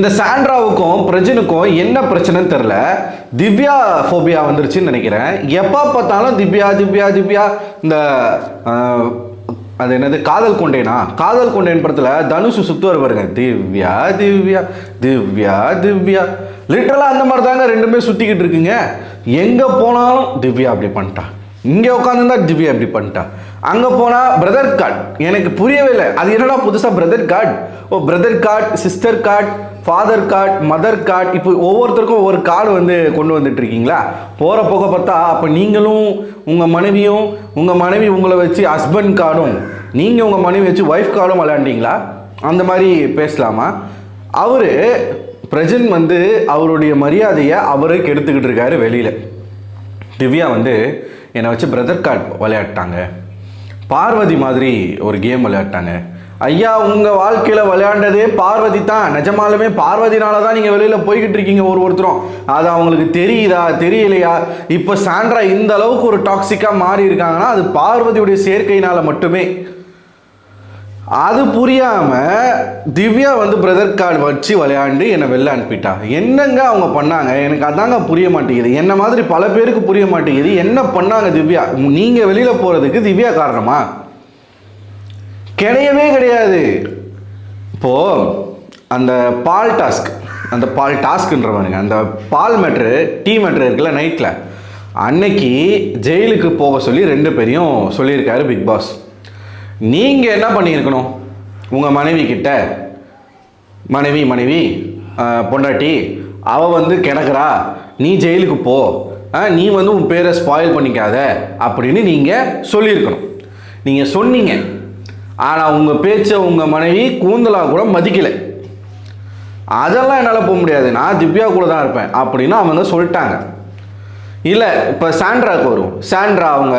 இந்த சாண்ட்ராவுக்கும் பிரஜினுக்கும் என்ன பிரச்சனைன்னு தெரியல. திவ்யா ஃபோபியா வந்துருச்சுன்னு நினைக்கிறேன். எப்போ பார்த்தாலும் திவ்யா திவ்யா திவ்யா. இந்த அது என்னது காதல் கொண்டேனா, காதல் கொண்டேன் படத்தில் தனுஷ் சுத்துவார் பாருங்க, திவ்யா திவ்யா திவ்யா திவ்யா. லிட்டரலாக அந்த மாதிரி தாங்க ரெண்டுமே சுற்றிக்கிட்டு இருக்குங்க. எங்கே போனாலும் திவ்யா அப்படி பண்ணிட்டா, இங்கே உட்காந்துருந்தா திவ்யா இப்படி பண்ணிட்டா, அங்கே போனால் பிரதர் கார்டு. எனக்கு புரியவே இல்லை, அது என்னடா புதுசாக பிரதர் கார்டு? ஓ, brother card, sister card, father card, mother card, இப்போ ஒவ்வொருத்தருக்கும் ஒவ்வொரு கார்டு வந்து கொண்டு வந்துட்டு இருக்கீங்களா? போகிற போக பார்த்தா அப்போ நீங்களும் உங்கள் மனைவியும், உங்கள் மனைவி உங்களை வச்சு ஹஸ்பண்ட் கார்டும், நீங்கள் உங்கள் மனைவி வச்சு ஒய்ஃப் கார்டும் விளையாண்டிங்களா? அந்த மாதிரி பேசலாமா? அவர் பிரஜன் வந்து அவருடைய மரியாதையை அவரே கெடுத்துக்கிட்டு இருக்காரு வெளியில். திவ்யா வந்து என்னை வச்சு பிரதர் கார்டு விளையாட்டாங்க, பார்வதி மாதிரி ஒரு கேம் விளையாட்டாங்க. ஐயா, உங்கள் வாழ்க்கையில் விளையாண்டதே பார்வதி தான். நிஜமாலுமே பார்வதினால தான் நீங்கள் வெளியில் போய்கிட்டு இருக்கீங்க ஒருத்தரும். அது அவங்களுக்கு தெரியுதா தெரியலையா? இப்போ சாண்ட்ரா இந்த அளவுக்கு ஒரு டாக்ஸிக்காக மாறி இருக்காங்கன்னா அது பார்வதியுடைய சேர்க்கையினால் மட்டுமே. அது புரியாமல் திவ்யா வந்து பிரதர் கார்டு வச்சு விளையாண்டு என்னை வெளில அனுப்பிட்டா. என்னங்க அவங்க பண்ணாங்க? எனக்கு அதாங்க புரிய மாட்டேங்குது. என்ன மாதிரி பல பேருக்கு புரிய மாட்டேங்குது. என்ன பண்ணாங்க திவ்யா? நீங்கள் வெளியில் போகிறதுக்கு திவ்யா காரணமா? கிடையவே கிடையாது. இப்போது அந்த பால் டாஸ்க்குன்றவனுங்க, அந்த பால் மேட்ரு, டீ மேட்ரு இருக்குல்ல, நைட்டில் அன்னைக்கு ஜெயிலுக்கு போக சொல்லி 2 பேரையும் சொல்லியிருக்காரு பிக் பாஸ். நீங்கள் என்ன பண்ணியிருக்கணும்? உங்கள் மனைவி கிட்ட, மனைவி பொண்டாட்டி அவள் வந்து கிடக்குறா, நீ ஜெயிலுக்கு போ, நீ வந்து உன் பேரை ஸ்பாயில் பண்ணிக்காத அப்படின்னு நீங்கள் சொல்லியிருக்கணும். நீங்கள் சொன்னீங்க, ஆனால் உங்கள் பேச்சை உங்கள் மனைவி கூந்தலாக கூட மதிக்கலை. அதெல்லாம் என்னால் போக முடியாது, நான் திவ்யா கூட தான் இருப்பேன் அப்படின்னு அவங்க சொல்லிட்டாங்க. இல்லை, இப்போ சாண்ட்ராவுக்கு வரும். சாண்ட்ரா அவங்க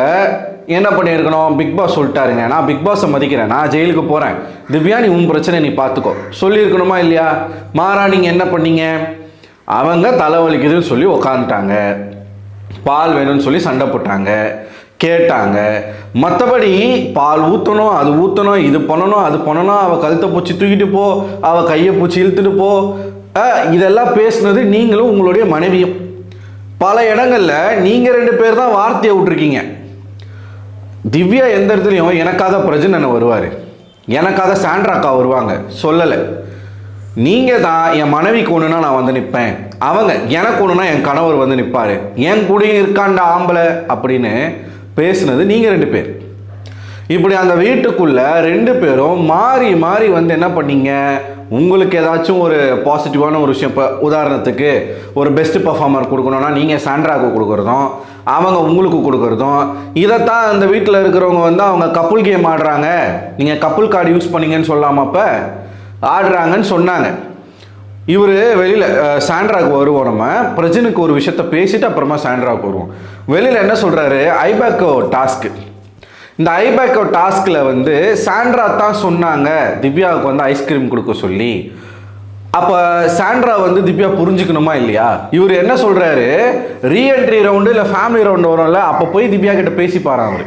என்ன பண்ணியிருக்கணும்? பிக் பாஸ் சொல்லிட்டாருங்க, நான் பிக் பாஸை மதிக்கிறேன், நான் ஜெயிலுக்கு போகிறேன், திவ்யா நீ உன் பிரச்சனை நீ பார்த்துக்கோ சொல்லியிருக்கணுமா இல்லையா? மாறா நீங்கள் என்ன பண்ணீங்க? அவங்க தலைவலிக்குதுன்னு சொல்லி உக்காந்துட்டாங்க, பால் வேணும்னு சொல்லி சண்டை போட்டாங்க, கேட்டாங்க. மற்றபடி பால் ஊற்றணும், அது ஊற்றணும், இது பண்ணணும், அது பண்ணணும், அவள் கழுத்தை பூச்சி தூக்கிட்டு போ, அவள் கையை பூச்சி இழுத்துட்டு போ, இதெல்லாம் பேசுனது நீங்களும் உங்களுடைய மனைவியும். பல இடங்களில் நீங்கள் 2 பேர் தான் வார்த்தையை விட்டுருக்கீங்க. திவ்யா எந்த இடத்துலையும் எனக்காக பிரஜன் அண்ணன் வருவார், எனக்காக சாண்ட்ராக்கா வருவாங்க சொல்லலை. நீங்கள் தான் என் மனைவிக்கு ஒன்றுனா நான் வந்து நிற்பேன், அவங்க எனக்கு ஒன்றுனா என் கணவர் வந்து நிற்பார், என் கூடயும் இருக்காண்டா ஆம்பளை அப்படின்னு பேசுனது நீங்கள் 2 பேர். இப்படி அந்த வீட்டுக்குள்ளே 2 பேரும் மாறி மாறி வந்து என்ன பண்ணீங்க? உங்களுக்கு ஏதாச்சும் ஒரு பாசிட்டிவான ஒரு விஷயம், இப்போ உதாரணத்துக்கு ஒரு பெஸ்ட் பர்ஃபார்மர் கொடுக்கணுன்னா நீங்கள் சாண்ட்ராவுக்கு கொடுக்குறதும் அவங்க உங்களுக்கு கொடுக்குறதும், இதைத்தான் அந்த வீட்டில் இருக்கிறவங்க வந்து அவங்க கப்புள் கேம் ஆடுறாங்க, நீங்கள் கப்புள் கார்டு யூஸ் பண்ணீங்கன்னு சொல்லாமல் அப்போ ஆடுறாங்கன்னு சொன்னாங்க. இவர் வெளியில் சாண்ட்ராவுக்கு வருவோம், நம்ம பிரஜனுக்கு ஒரு விஷயத்த பேசிட்டு அப்புறமா சாண்ட்ராவுக்கு வருவோம். வெளியில் என்ன சொல்கிறாரு? ஐபேக்கோ டாஸ்க்கு. இந்த ஐபேக்கோ டாஸ்கில் வந்து சாண்ட்ரா தான் சொன்னாங்க திவ்யாவுக்கு வந்து ஐஸ்கிரீம் கொடுக்க சொல்லி. அப்போ சாண்ட்ரா வந்து திவ்யா புரிஞ்சுக்கணுமா இல்லையா? இவர் என்ன சொல்கிறாரு? ரீஎன்ட்ரி ரவுண்டு இல்லை ஃபேமிலி ரவுண்டு வரும்ல, அப்போ போய் திவ்யா கிட்ட பேசிப்பாரான் அவர்.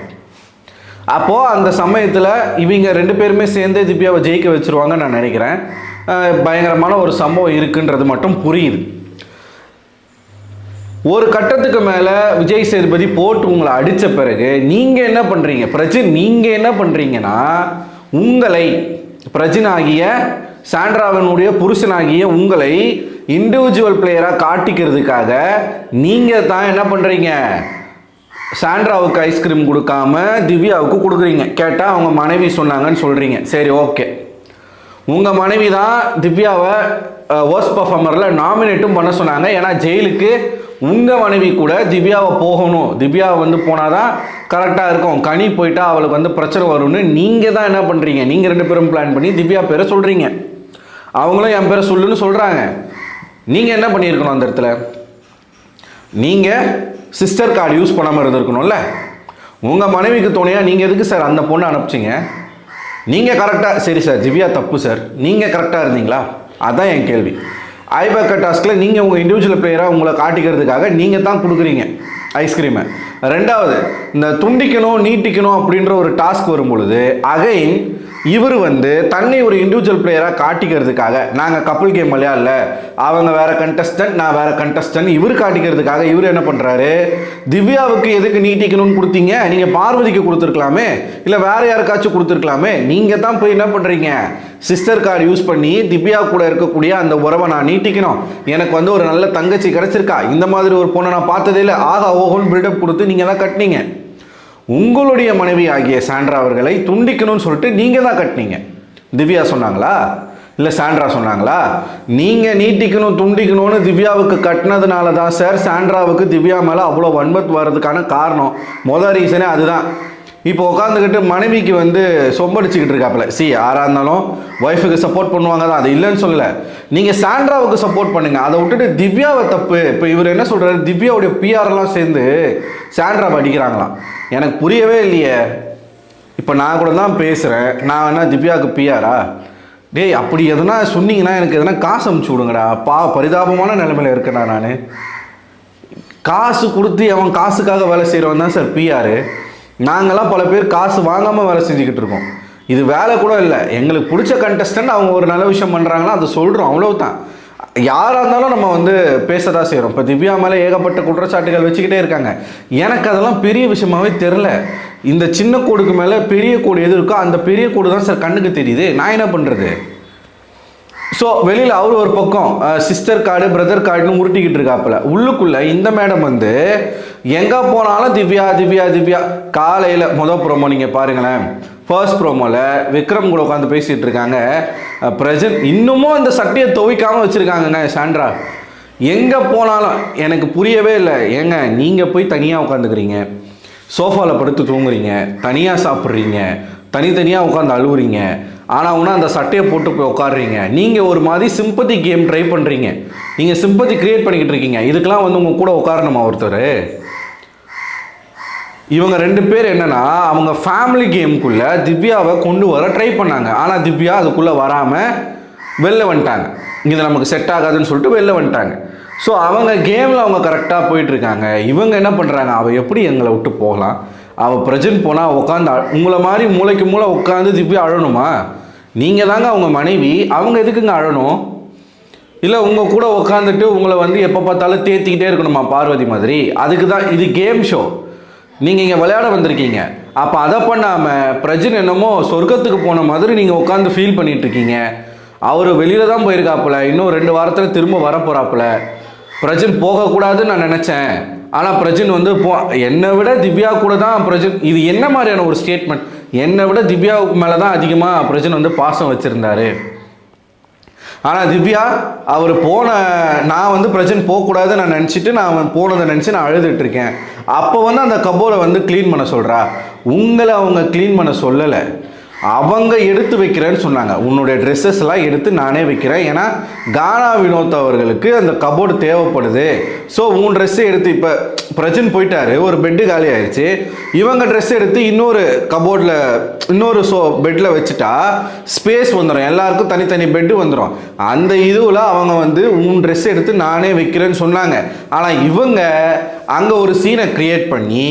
அப்போது அந்த சமயத்தில் இவங்க 2 பேருமே சேர்ந்து திவ்யாவை ஜெயிக்க வச்சுருவாங்கன்னு நான் நினைக்கிறேன். பயங்கரமான ஒரு சம்பவம் இருக்குன்றது மட்டும் புரியுது. ஒரு கட்டத்துக்கு மேலே விஜய் சேதுபதி போட்டு உங்களை அடித்த பிறகு நீங்கள் என்ன பண்ணுறீங்க? நீங்கள் என்ன பண்ணுறீங்கன்னா, உங்களை பிரஜினாகிய சாண்ட்ராவினுடைய புருஷனாகிய உங்களை இண்டிவிஜுவல் பிளேயராக காட்டிக்கிறதுக்காக நீங்கள் தான் என்ன பண்ணுறீங்க? சாண்ட்ராவுக்கு ஐஸ்கிரீம் கொடுக்காம திவ்யாவுக்கு கொடுக்குறீங்க. கேட்டால் அவங்க மனைவி சொன்னாங்கன்னு சொல்கிறீங்க. சரி, ஓகே, உங்கள் மனைவி தான் திவ்யாவை வர்ஸ்ட் பர்ஃபார்மரில் நாமினேட்டும் பண்ண சொன்னாங்க. ஏன்னா ஜெயிலுக்கு உங்கள் மனைவி கூட திவ்யாவை போகணும், திவ்யாவை வந்து போனால் தான் கரெக்டாக இருக்கும், கனி போயிட்டா அவளுக்கு வந்து பிரச்சனை வரும்னு நீங்கள் தான் என்ன பண்ணுறீங்க? நீங்கள் 2 பேரும் பிளான் பண்ணி திவ்யா பேரை சொல்கிறீங்க, அவங்களும் என் பேரை சொல்லுன்னு சொல்கிறாங்க. நீங்கள் என்ன பண்ணியிருக்கணும்? அந்த இடத்துல நீங்கள் சிஸ்டர் கார்டு யூஸ் பண்ணாமல் இருந்திருக்கணும்ல. உங்கள் மனைவிக்கு துணையாக நீங்கள் எதுக்கு சார் அந்த பொண்ணை அனுப்பிச்சிங்க? நீங்கள் கரெக்டாக, சரி சார் திவ்யா தப்பு சார், நீங்கள் கரெக்டாக இருந்தீங்களா? அதுதான் என் கேள்வி. ஐபேக்கோ டாஸ்கில் நீங்கள் உங்கள் இண்டிவிஜுவல் பிளேயராக உங்களை காட்டிக்கிறதுக்காக நீங்கள் தான் கொடுக்குறீங்க ஐஸ்கிரீமை. 2வது, இந்த துண்டிக்கணும் நீட்டிக்கணும் அப்படின்ற ஒரு டாஸ்க் வரும் பொழுது அகைன் இவர் வந்து தன்னை ஒரு இண்டிவிஜுவல் பிளேயராக காட்டிக்கிறதுக்காக நாங்கள் கப்பல் கேம் விளையாடல, அவங்க வேற கண்டஸ்டன்ட் நான் வேற கண்டஸ்டன்ட் இவர் காட்டிக்கிறதுக்காக இவர் என்ன பண்ணுறாரு, திவ்யாவுக்கு எதுக்கு நீட்டிக்கணும்னு கொடுத்தீங்க, நீங்கள் பார்வதிக்கு கொடுத்துருக்கலாமே, இல்லை வேற யாருக்காச்சும் கொடுத்துருக்கலாமே, நீங்கள் தான் போய் என்ன பண்ணுறீங்க, சிஸ்டர் கார்டு யூஸ் பண்ணி திவ்யா கூட இருக்கக்கூடிய அந்த உறவை நான் நீட்டிக்கணும், எனக்கு வந்து ஒரு நல்ல தங்கச்சி கிடச்சிருக்கா, இந்த மாதிரி ஒரு பொண்ணை நான் பார்த்ததே இல்லை, ஆகா ஓஹோன்னு பில்டப் கொடுத்து நீங்கள் தான் கட்டினீங்க. உங்களுடைய மனைவி ஆகிய சாண்ட்ரா அவர்களை துண்டிக்கணும்னு சொல்லிட்டு நீங்கள் தான் கட்டினீங்க. திவ்யா சொன்னாங்களா, இல்லை சாண்ட்ரா சொன்னாங்களா? நீங்கள் நீட்டிக்கணும் துண்டிக்கணும்னு திவ்யாவுக்கு கட்டினதுனால தான் சார் சாண்ட்ராவுக்கு திவ்யா மேலே அவ்வளோ வன்மத்து வர்றதுக்கான காரணம். மொதல் ரீசனே அதுதான். இப்போ உட்காந்துக்கிட்டு மனைவிக்கு வந்து சொம்படிச்சுக்கிட்டு இருக்காப்புல. யாராக இருந்தாலும் ஒய்ஃபுக்கு சப்போர்ட் பண்ணுவாங்க தான், அது இல்லைன்னு சொல்லலை. நீங்கள் சாண்ட்ராவுக்கு சப்போர்ட் பண்ணுங்க, அதை விட்டுட்டு திவ்யாவை தப்பு. இப்போ இவர் என்ன சொல்கிறாரு, திவ்யாவுடைய பிஆர்லாம் சேர்ந்து சாண்ட்ராவை அடிக்கிறாங்களாம். எனக்கு புரியவே இல்லையே. இப்போ நான் கூட தான் பேசுகிறேன், நான் என்ன திவ்யாவுக்கு பிஆரா? டேய், அப்படி எதனா சொன்னீங்கன்னா எனக்கு எதனா காசு அமுச்சு விடுங்கடா. பரிதாபமான நிலைமையில் இருக்கேன்டா நான். காசு கொடுத்து அவன் காசுக்காக வேலை செய்கிறவன் தான் சார் பிஆர். நாங்கள்லாம் பல பேர் காசு வாங்காமல் வேலை செஞ்சுக்கிட்டு இருக்கோம். இது வேலை கூட இல்லை, எங்களுக்கு பிடிச்ச கண்டஸ்டன்ட் அவங்க ஒரு நல்ல விஷயம் பண்ணுறாங்களா அதை சொல்கிறோம், அவ்வளவுதான். யாராக இருந்தாலும் நம்ம வந்து பேசதான் செய்கிறோம். இப்போ திவ்யா மேலே ஏகப்பட்ட குற்றச்சாட்டுகள் வச்சுக்கிட்டே இருக்காங்க. எனக்கு அதெல்லாம் பெரிய விஷயமாவே தெரில. இந்த சின்ன கோடுக்கு மேலே பெரிய கோடு எது இருக்கோ அந்த பெரிய கோடு தான் சார் கண்ணுக்கு தெரியுது. நான் என்ன பண்ணுறது? ஸோ வெளியில் அவர் ஒரு பக்கம் சிஸ்டர் கார்டு பிரதர் கார்டுன்னு உருட்டிக்கிட்டு இருக்காப்புல. உள்ளுக்குள்ளே இந்த மேடம் வந்து எங்கே போனாலும் திவ்யா திவ்யா திவ்யா. காலையில் ப்ரோமோ நீங்கள் பாருங்களேன், ஃபர்ஸ்ட் ப்ரோமோவில் விக்ரம் கூட உட்காந்து பேசிகிட்டு இருக்காங்க. பிரசன்ட் இன்னமும் அந்த சட்டையை துவைக்காமல் வச்சுருக்காங்கங்க சாண்ட்ரா. எங்கே போனாலும் எனக்கு புரியவே இல்லை. ஏங்க நீங்கள் போய் தனியாக உட்காந்துக்கிறீங்க, சோஃபாவில் படுத்து தூங்குறீங்க, தனியாக சாப்பிட்றீங்க, தனித்தனியாக உட்காந்து அழுவுறீங்க, ஆனால் ஒன்று அந்த சட்டையை போட்டு போய் உட்காடுறீங்க. நீங்கள் ஒரு மாதிரி சிம்பத்தி கேம் ட்ரை பண்ணுறீங்க, நீங்கள் சிம்பத்தி க்ரியேட் பண்ணிக்கிட்டு இருக்கீங்க. இதுக்கெல்லாம் வந்து உங்கள் கூட உட்காரணுமா ஒருத்தர்? இவங்க ரெண்டு பேர் என்னன்னா, அவங்க ஃபேமிலி கேமுக்குள்ளே திவ்யாவை கொண்டு வர ட்ரை பண்ணாங்க. ஆனால் திவ்யா அதுக்குள்ளே வராமல் வெளில வந்துட்டாங்க. இது நமக்கு செட் ஆகாதுன்னு சொல்லிட்டு வெளில வந்துட்டாங்க. ஸோ அவங்க கேமில் அவங்க கரெக்டாக போயிட்டுருக்காங்க. இவங்க என்ன பண்ணுறாங்க, அவள் எப்படி எங்களை விட்டு போகலாம், அவள் ப்ரெசென்ட் போனால் உட்காந்து உங்களை மாதிரி மூளைக்கு மூளை உட்காந்து திவ்யா அழணுமா? நீங்கள் தாங்க அவங்க மனைவி, அவங்க எதுக்குங்க அழணும்? இல்லை உங்கள் கூட உட்காந்துட்டு உங்களை வந்து எப்போ பார்த்தாலும் தேத்திக்கிட்டே இருக்கணுமா பார்வதி மாதிரி? அதுக்கு தான் இது கேம் ஷோ. நீங்கள் இங்கே விளையாட வந்திருக்கீங்க. அப்போ அதை பண்ணாமல் பிரஜன் என்னமோ சொர்க்கத்துக்கு போன மாதிரி நீங்கள் உட்காந்து ஃபீல் பண்ணிகிட்ருக்கீங்க. அவர் வெளியில் தான் போயிருக்காப்புல, இன்னும் 2 வாரத்தில் திரும்ப வரப்போகிறாப்புல. பிரஜன் போகக்கூடாதுன்னு நான் நினச்சேன், ஆனால் பிரஜன் வந்து என்னை விட திவ்யா கூட தான் பிரஜன். இது என்ன மாதிரியான ஒரு ஸ்டேட்மெண்ட்? என்னை விட திவ்யாவுக்கு மேலே தான் அதிகமாக பிரஜன் வந்து பாசம் வச்சுருந்தாரு. ஆனால் திவ்யா அவர் நான் வந்து பிரஜன் போகக்கூடாதுன்னு நான் நினச்சிட்டு நான் போனதை நினச்சி நான் அழுதுட்டுருக்கேன். அப்போ வந்து அந்த கபோர்டை வந்து க்ளீன் பண்ண சொல்கிறா. உங்களை அவங்க க்ளீன் பண்ண சொல்லலை, அவங்க எடுத்து வைக்கிறேன்னு சொன்னாங்க. உன்னுடைய ட்ரெஸ்ஸஸ்லாம் எடுத்து நானே வைக்கிறேன், ஏன்னா கானா வினோத் அவர்களுக்கு அந்த கபோர்டு தேவைப்படுது. ஸோ உன் ட்ரெஸ்ஸை எடுத்து, இப்போ பிரஜன் போயிட்டாரு, ஒரு பெட்டு காலி ஆயிடுச்சு, இவங்க ட்ரெஸ் எடுத்து இன்னொரு கபோர்டில் இன்னொரு பெட்டில் வச்சுட்டா ஸ்பேஸ் வந்துடும், எல்லாருக்கும் தனித்தனி பெட்டு வந்துடும். அந்த இதுவில் அவங்க வந்து உன் ட்ரெஸ்ஸை எடுத்து நானே வைக்கிறேன்னு சொன்னாங்க. ஆனால் இவங்க அங்கே ஒரு சீனை க்ரியேட் பண்ணி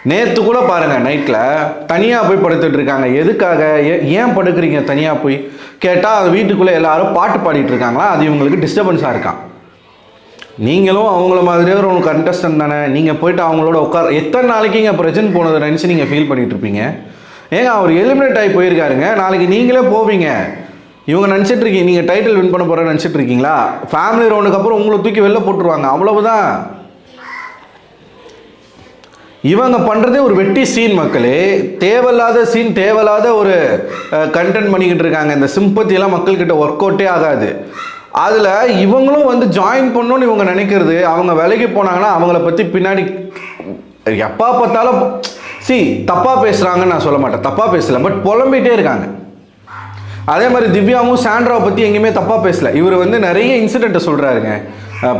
நேற்று கூட பாருங்கள் நைட்டில் தனியாக போய் படுத்துட்டு இருக்காங்க. எதுக்காக, ஏன் படுக்கிறீங்க தனியாக போய் கேட்டால் அது வீட்டுக்குள்ளே எல்லாரும் பாட்டு பாடிட்டு இருக்காங்களா, அது இவங்களுக்கு டிஸ்டர்பன்ஸாக இருக்கான். நீங்களும் அவங்கள மாதிரியே ஒரு கண்டஸ்டன்ட் தானே, நீங்கள் போயிட்டு அவங்களோட எத்தனை நாளைக்கு இங்கே பிரசன்ட் போனதை நினச்சி நீங்கள் ஃபீல் பண்ணிகிட்டு இருப்பீங்க? ஏங்க அவர் எலிமினேட் ஆகி போயிருக்காருங்க, நாளைக்கு நீங்களே போவீங்க. இவங்க நினச்சிட்டு இருக்கீங்க நீங்கள் டைட்டில் வின் பண்ண போகிறேன்னு நினச்சிட்டு இருக்கீங்களா? ஃபேமிலி ரவுண்டுக்கு அப்புறம் உங்களை தூக்கி வெளில போட்டுருவாங்க, அவ்வளவுதான். இவங்க பண்ணுறதே ஒரு வெட்டி சீன் மக்களே, தேவையில்லாத சீன், தேவையில்லாத ஒரு கண்டென்ட் பண்ணிக்கிட்டு இருக்காங்க. இந்த சிம்பத்தியெல்லாம் மக்கள்கிட்ட ஒர்க் அவுட்டே ஆகாது. அதில் இவங்களும் வந்து ஜாயின் பண்ணணும்னு இவங்க நினைக்கிறது, அவங்க வேலைக்கு போனாங்கன்னா அவங்கள பற்றி பின்னாடி எப்போ பார்த்தாலும் தப்பாக பேசுகிறாங்கன்னு நான் சொல்ல மாட்டேன், தப்பாக பேசலை, பட் புலம்பிகிட்டே இருக்காங்க. அதே மாதிரி திவ்யாவும் சாண்ட்ராவை பற்றி எங்கேயுமே தப்பாக பேசலை. இவர் வந்து நிறைய இன்சிடெண்ட்டை சொல்கிறாருங்க.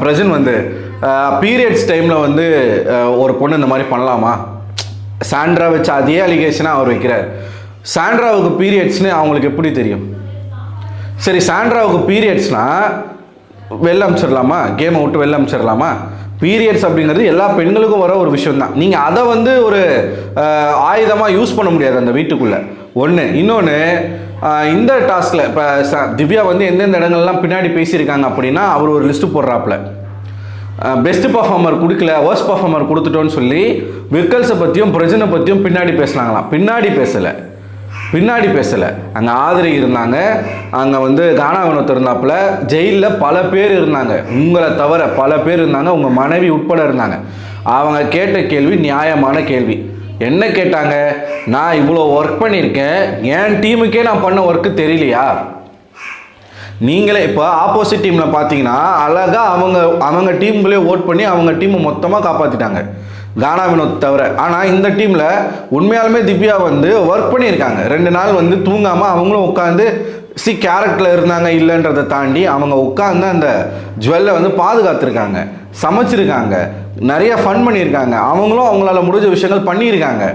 பிரசன்ட் வந்து பீரியட்ஸ் டைமில் வந்து ஒரு பொண்ணு இந்த மாதிரி பண்ணலாமா, சாண்ட்ரா வச்சு அதே அலிகேஷனாக அவர் வைக்கிறார். சாண்ட்ராவுக்கு பீரியட்ஸ்னு அவங்களுக்கு எப்படி தெரியும்? சரி, சாண்ட்ராவுக்கு பீரியட்ஸ்னால் வெளில அமிச்சிடலாமா, கேமை விட்டு வெளில அமிச்சிடலாமா? பீரியட்ஸ் அப்படிங்கிறது எல்லா பெண்களுக்கும் வர ஒரு விஷயம் தான். நீங்கள் அதை வந்து ஒரு ஆயுதமாக யூஸ் பண்ண முடியாது அந்த வீட்டுக்குள்ளே. ஒன்று. இன்னொன்று, இந்த டாஸ்கில் இப்போ திவ்யா வந்து எந்தெந்த இடங்கள்லாம் பின்னாடி பேசியிருக்காங்க அப்படின்னா அவர் ஒரு லிஸ்ட்டு போடுறாப்புல. பெஸ்ட் பர்ஃபார்மர் கொடுக்கல, வர்ஸ்ட் பர்ஃபார்மர் கொடுத்துட்டோன்னு சொல்லி விக்கல்ஸை பற்றியும் பிரஜனை பற்றியும் பின்னாடி பேசலாங்களாம். பின்னாடி பேசலை. அங்கே ஆதிரி இருந்தாங்க, அங்கே வந்து கானா வினோத் இருந்தாப்புல, ஜெயிலில் பல பேர் இருந்தாங்க, உங்களை தவிர பல பேர் இருந்தாங்க, உங்கள் மனைவி உட்பட இருந்தாங்க. அவங்க கேட்ட கேள்வி நியாயமான கேள்வி. என்ன கேட்டாங்க? நான் இவ்வளோ ஒர்க் பண்ணியிருக்கேன், என் டீமுக்கே நான் பண்ண ஒர்க்கு தெரியலையா? நீங்களே இப்போ ஆப்போசிட் டீமில் பார்த்தீங்கன்னா அழகாக அவங்க டீம்களே ஓட் பண்ணி அவங்க டீமை மொத்தமாக காப்பாற்றிட்டாங்க, கானா வினோத் தவிர. ஆனால் இந்த டீமில் உண்மையாலுமே திவ்யா வந்து ஒர்க் பண்ணியிருக்காங்க. 2 நாள் வந்து தூங்காமல் அவங்களும் உட்காந்து கேரக்டரில் இருந்தாங்க. இல்லைன்றதை தாண்டி அவங்க உட்காந்து அந்த ஜுவல்லை வந்து பாதுகாத்துருக்காங்க, சமைச்சிருக்காங்க, நிறைய ஃபன் பண்ணியிருக்காங்க. அவங்களும் அவங்களால முடிஞ்ச விஷயங்கள் பண்ணியிருக்காங்க,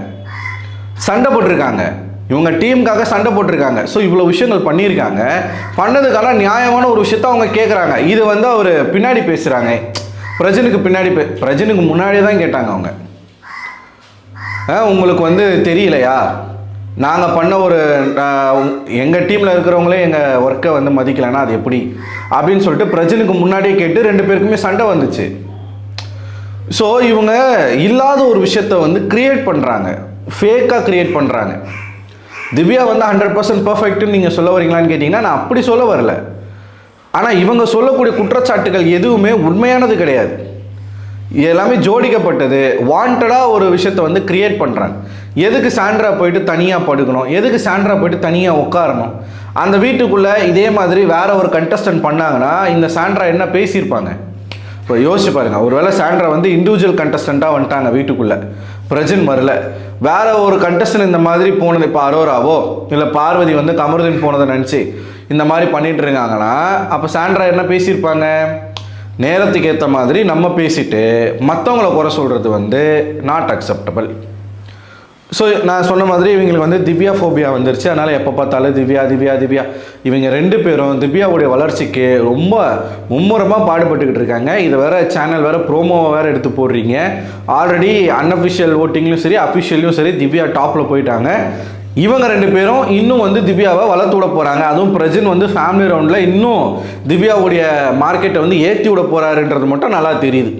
சண்டை போட்டிருக்காங்க, இவங்க டீமுக்காக சண்டை போட்டிருக்காங்க. ஸோ இவ்வளோ விஷயங்கள் பண்ணியிருக்காங்க. பண்ணதுக்கான நியாயமான ஒரு விஷயத்த அவங்க கேட்குறாங்க. இது வந்து அவர் பின்னாடி பேசுகிறாங்க, பிரஜனுக்கு முன்னாடி தான் கேட்டாங்க அவங்க. உங்களுக்கு வந்து தெரியலையா, நாங்கள் பண்ண ஒரு எங்கள் டீமில் இருக்கிறவங்களே எங்கள் ஒர்க்கை வந்து மதிக்கலைன்னா அது எப்படி அப்படின்னு சொல்லிட்டு பிரஜனுக்கு முன்னாடியே கேட்டு 2 பேருக்குமே சண்டை வந்துச்சு. ஸோ இவங்க இல்லாத ஒரு விஷயத்த வந்து கிரியேட் பண்ணுறாங்க, ஃபேக்காக கிரியேட் பண்ணுறாங்க. திவ்யா வந்து 100% பர்ஃபெக்ட்னு நீங்கள் சொல்ல வரீங்களான்னு கேட்டிங்கன்னா நான் அப்படி சொல்ல வரல. ஆனால் இவங்க சொல்லக்கூடிய குற்றச்சாட்டுகள் எதுவுமே உண்மையானது கிடையாது. எல்லாமே ஜோடிக்கப்பட்டது, வாண்டடாக ஒரு விஷயத்தை வந்து கிரியேட் பண்ணுறாங்க. எதுக்கு சாண்ட்ரா போயிட்டு தனியாக படுக்கணும், எதுக்கு சாண்ட்ரா போயிட்டு தனியாக உட்காரணும்? அந்த வீட்டுக்குள்ளே இதே மாதிரி வேற ஒரு கண்டஸ்டன்ட் பண்ணாங்கன்னா இந்த சாண்ட்ரா என்ன பேசியிருப்பாங்க? இப்போ யோசிச்சு பாருங்கள். ஒருவேளை சாண்ட்ரா வந்து இண்டிவிஜுவல் கண்டஸ்டண்ட்டாக வந்துட்டாங்க வீட்டுக்குள்ளே, பிரஜன் வரல, வேற ஒரு கண்டஸ்டன்ட் இந்த மாதிரி போனது, இப்போ அரோராவோ இல்லை பார்வதி வந்து கமருதீன் போனதை நினச்சி இந்த மாதிரி பண்ணிட்டு இருக்காங்கன்னா அப்போ சாண்ட்ரா என்ன பேசியிருப்பாங்க? நேரத்துக்கு ஏற்ற மாதிரி நம்ம பேசிட்டு மற்றவங்கள குறை சொல்கிறது வந்து நாட் அக்செப்டபிள். ஸோ நான் சொன்ன மாதிரி இவங்களுக்கு வந்து திவ்யா ஃபோபியா வந்துருச்சு. அதனால் எப்போ பார்த்தாலும் திவ்யா. இவங்க 2 பேரும் திவ்யாவுடைய வளர்ச்சிக்கு ரொம்ப மும்முரமாக பாடுபட்டுக்கிட்டு இருக்காங்க. இது வேறு சேனல் வேறு ப்ரோமோவை வேறு எடுத்து போடுறீங்க. ஆல்ரெடி அன்அஃபிஷியல் ஓட்டிங்லையும் சரி அஃபிஷியல்லையும் சரி திவ்யா டாப்பில் போயிட்டாங்க. இவங்க 2 பேரும் இன்னும் வந்து திவ்யாவை வளர்த்து விட போகிறாங்க. அதுவும் பிரஜன் வந்து ஃபேமிலி ரவுண்டில் இன்னும் திவ்யாவுடைய மார்க்கெட்டை வந்து ஏற்றி விட போகிறாருன்றது மட்டும் நல்லா தெரியுது.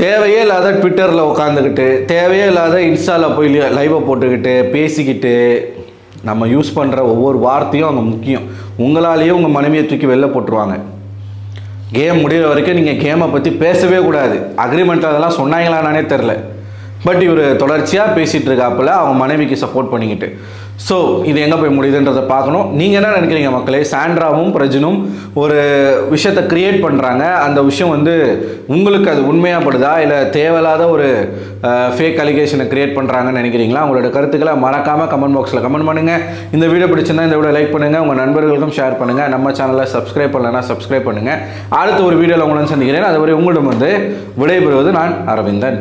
தேவையே இல்லாத ட்விட்டரில் உட்காந்துக்கிட்டு, தேவையே இல்லாத இன்ஸ்டாவில் போய் லைவை போட்டுக்கிட்டு பேசிக்கிட்டு, நம்ம யூஸ் பண்ணுற ஒவ்வொரு வார்த்தையும் அங்கே முக்கியம். உங்களாலேயே உங்கள் மனைவியை தூக்கி வெளில போட்டுருவாங்க. கேம் முடிகிற வரைக்கும் நீங்கள் கேமை பற்றி பேசவே கூடாது. அக்ரிமெண்ட் அதெல்லாம் சொன்னாங்களானே தெரில. பட் இவர் தொடர்ச்சியாக பேசிகிட்டு இருக்காப்புல அவங்க மனைவிக்கு சப்போர்ட் பண்ணிக்கிட்டு. ஸோ இது எங்கே போய் முடியுதுன்றதை பார்க்கணும். நீங்கள் என்ன நினைக்கிறீங்க மக்களே? சாண்ட்ராவும் பிரஜனும் ஒரு விஷயத்தை க்ரியேட் பண்ணுறாங்க, அந்த விஷயம் வந்து உங்களுக்கு அது உண்மையாகப்படுதா இல்லை தேவையில்லாத ஒரு ஃபேக் அலிகேஷனை க்ரியேட் பண்ணுறாங்கன்னு நினைக்கிறீங்களா? உங்களோட கருத்துக்களை மறக்காமல் கமெண்ட் பாக்ஸில் கமெண்ட் பண்ணுங்கள். இந்த வீடியோ பிடிச்சிருந்தா இந்த வீடியோ லைக் பண்ணுங்கள், உங்கள் நண்பர்களுக்கும் ஷேர் பண்ணுங்கள். நம்ம சேனலை சப்ஸ்கிரைப் பண்ணலன்னா சப்ஸ்கிரைப் பண்ணுங்கள். அடுத்த ஒரு வீடியோவில் உங்களை சந்திக்கிறேன். அதுவரை உங்களிடம் வந்து விடைபெறுவது நான் அரவிந்தன்.